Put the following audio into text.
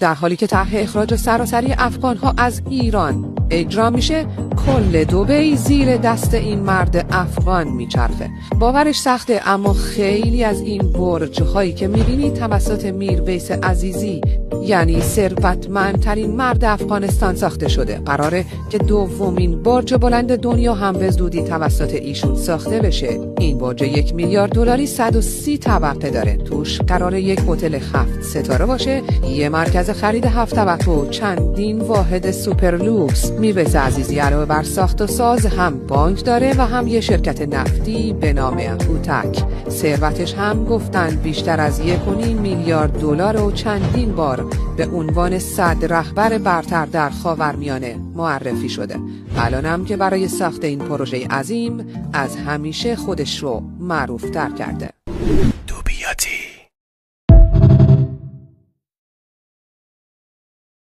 در حالی که طرح اخراج سراسری افغان‌ها از ایران اجرا میشه، کل دبی زیر دست این مرد افغان میچرخه. باورش سخته، اما خیلی از این برج‌هایی که میبینی توسط میرویس عزیزی، یعنی ثروتمندترین مرد افغانستان ساخته شده. قراره که دومین برج بلند دنیا هم به زودی توسط ایشون ساخته بشه. این برج 1 میلیارد دلاری 130 طبقه داره. توش قراره یک هتل 7 ستاره باشه، یه مرکز خرید 7 طبقه و چندین واحد سوپر لوکس. میرویس عزیزی علاوه بر ساخت و ساز هم بانک داره و هم یه شرکت نفتی به نام هوتک. ثروتش هم گفتن بیشتر از 1.5 میلیارد دلار و چندین بار به عنوان صدر رهبر برتر در خاورمیانه معرفی شده. الانم که برای ساخت این پروژه عظیم از همیشه خودش رو معروف تر کرده. دوبیاتی